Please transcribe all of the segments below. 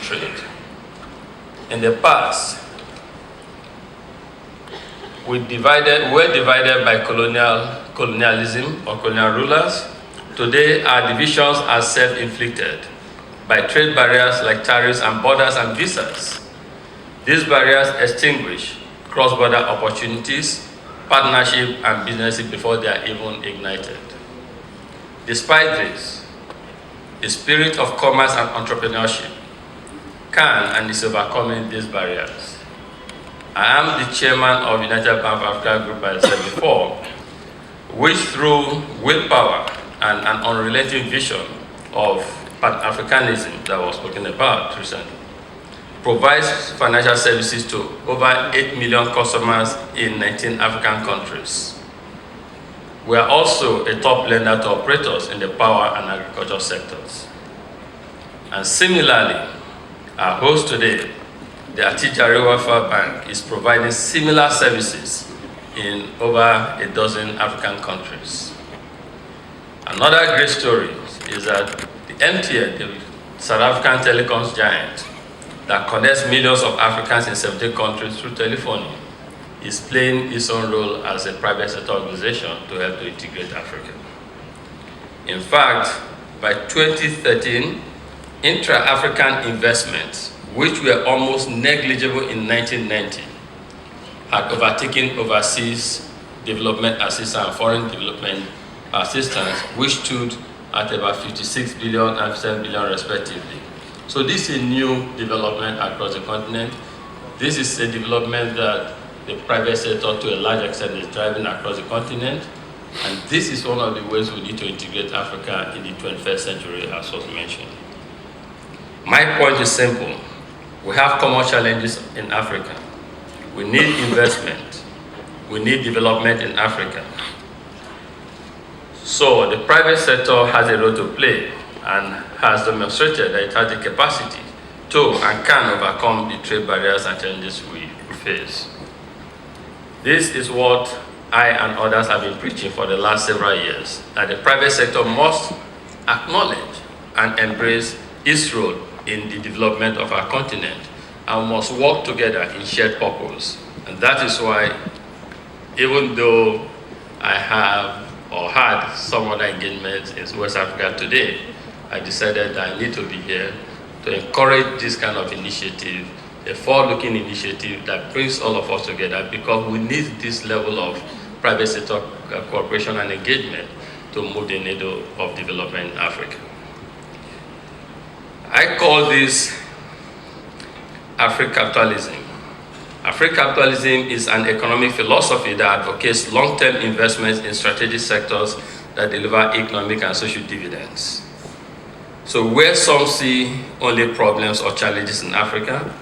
trade. In the past, we're divided by colonialism or colonial rulers. Today, our divisions are self-inflicted by trade barriers like tariffs and borders and visas. These barriers extinguish cross-border opportunities, partnership, and businesses before they are even ignited. Despite this, the spirit of commerce and entrepreneurship can and is overcoming these barriers. I am the chairman of United Bank of Africa Group, as I said before, which through willpower and an unrelenting vision of Pan-Africanism that was spoken about recently, provides financial services to over 8 million customers in 19 African countries. We are also a top lender to operators in the power and agriculture sectors. And similarly, our host today, the Attijariwafa Bank, is providing similar services in over a dozen African countries. Another great story is that the MTN, the South African telecoms giant that connects millions of Africans in 17 countries through telephony, is playing its own role as a private sector organization to help to integrate Africa. In fact, by 2013, intra-African investments, which were almost negligible in 1990, had overtaken overseas development assistance and foreign development assistance, which stood at about 56 billion and 7 billion respectively. So this is a new development across the continent. This is a development that the private sector to a large extent is driving across the continent. And this is one of the ways we need to integrate Africa in the 21st century, as was mentioned. My point is simple. We have common challenges in Africa. We need investment. We need development in Africa. So the private sector has a role to play and has demonstrated that it has the capacity to and can overcome the trade barriers and challenges we face. This is what I and others have been preaching for the last several years, that the private sector must acknowledge and embrace its role in the development of our continent and must work together in shared purpose. And that is why, even though I have or had some other engagements in West Africa today, I decided that I need to be here to encourage this kind of initiative, a forward-looking initiative that brings all of us together, because we need this level of private sector cooperation and engagement to move the needle of development in Africa. I call this Afri-capitalism. Afri-capitalism is an economic philosophy that advocates long-term investments in strategic sectors that deliver economic and social dividends. So where some see only problems or challenges in Africa,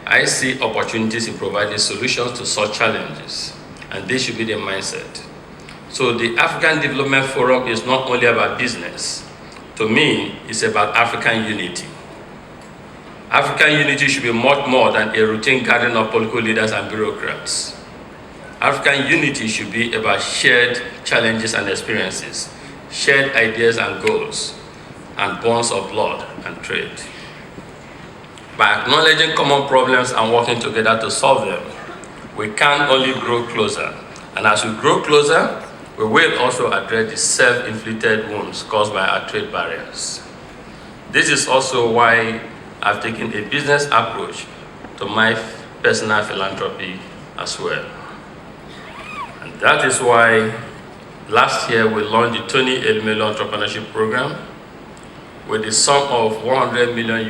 I see opportunities in providing solutions to such challenges, and this should be the mindset. So the African Development Forum is not only about business. To me, it's about African unity. African unity should be much more than a routine gathering of political leaders and bureaucrats. African unity should be about shared challenges and experiences, shared ideas and goals, and bonds of blood and trade. By acknowledging common problems and working together to solve them, we can only grow closer. And as we grow closer, we will also address the self-inflicted wounds caused by our trade barriers. This is also why I've taken a business approach to my personal philanthropy as well. And that is why last year we launched the Tony Elumelu Entrepreneurship Program with the sum of $100 million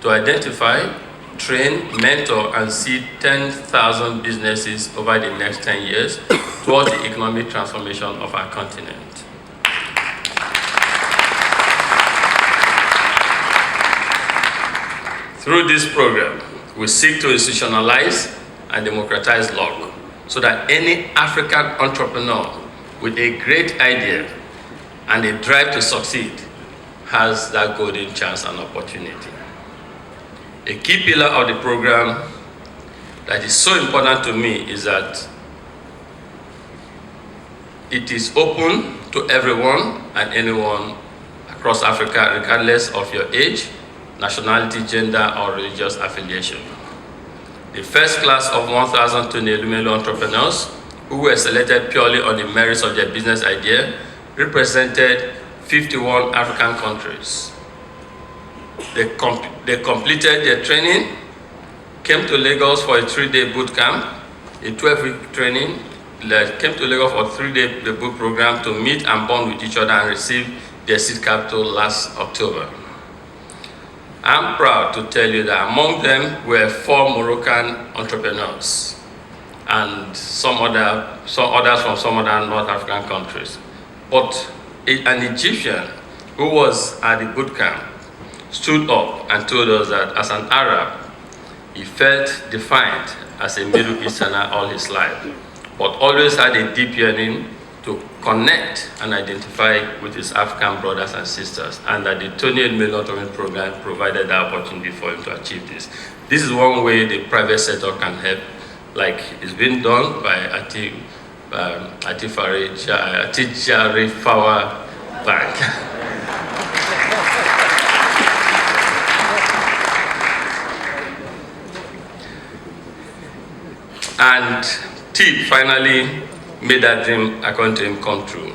to identify, train, mentor, and seed 10,000 businesses over the next 10 years towards the economic transformation of our continent. Through this program, we seek to institutionalize and democratize luck so that any African entrepreneur with a great idea and a drive to succeed has that golden chance and opportunity. A key pillar of the program that is so important to me is that it is open to everyone and anyone across Africa, regardless of your age, nationality, gender, or religious affiliation. The first class of 1,020 Elumelu entrepreneurs who were selected purely on the merits of their business idea represented 51 African countries. They completed their training, came to Lagos for a 3-day boot camp, a 12-week training, came to Lagos for a 3-day boot program to meet and bond with each other and receive their seed capital last October. I'm proud to tell you that among them were 4 Moroccan entrepreneurs and some others from some other North African countries. But an Egyptian who was at the boot camp stood up and told us that as an Arab, he felt defined as a Middle Easterner all his life, but always had a deep yearning to connect and identify with his African brothers and sisters, and that the Tony Elumelu Entrepreneur Program provided that opportunity for him to achieve this. This is one way the private sector can help, like it's been done by Attijariwafa Bank. And T finally made that dream, according to him, come true.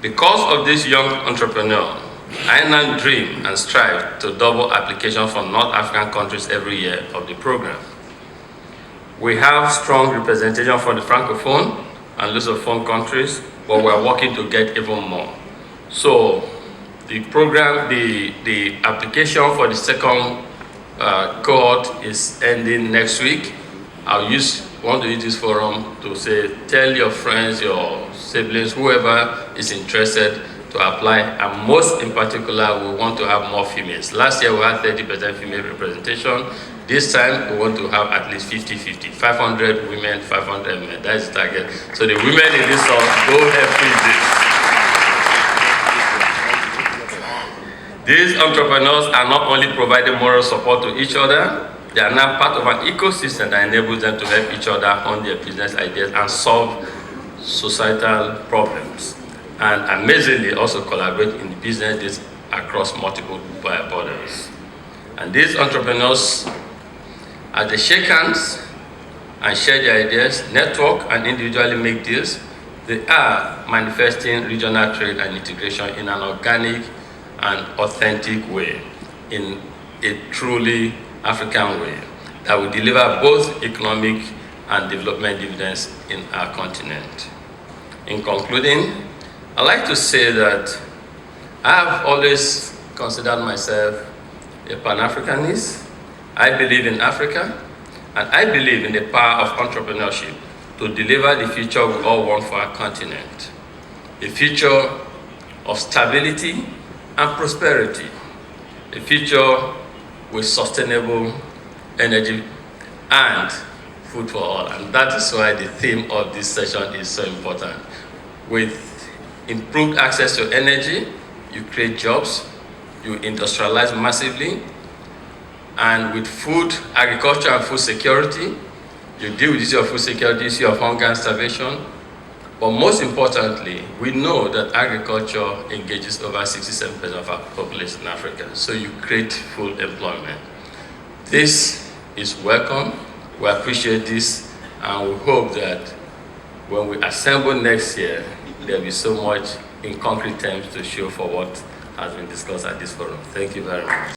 Because of this young entrepreneur, I now dream and strive to double application from North African countries every year of the program. We have strong representation from the Francophone and Lusophone countries, but we're working to get even more. So the program, the application for the second cohort is ending next week. I want to use this forum to say, tell your friends, your siblings, whoever is interested to apply, and most in particular, we want to have more females. Last year we had 30% female representation. This time we want to have at least 50-50, 500 women, 500 men. That's the target. So the women in this house, go help with this. These entrepreneurs are not only providing moral support to each other, they are now part of an ecosystem that enables them to help each other on their business ideas and solve societal problems. And amazingly, also collaborate in businesses across multiple borders. And these entrepreneurs, as they shake hands and share their ideas, network and individually make deals, they are manifesting regional trade and integration in an organic and authentic way, in a truly African way that will deliver both economic and development dividends in our continent. In concluding, I'd like to say that I have always considered myself a Pan-Africanist. I believe in Africa, and I believe in the power of entrepreneurship to deliver the future we all want for our continent. A future of stability and prosperity. A future with sustainable energy and food for all. And that is why the theme of this session is so important. With improved access to energy, you create jobs, you industrialize massively, and with food, agriculture and food security, you deal with the issue of food security, issue of hunger and starvation. But most importantly, we know that agriculture engages over 67% of our population in Africa. So you create full employment. This is welcome. We appreciate this, and we hope that when we assemble next year, there'll be so much in concrete terms to show for what has been discussed at this forum. Thank you very much.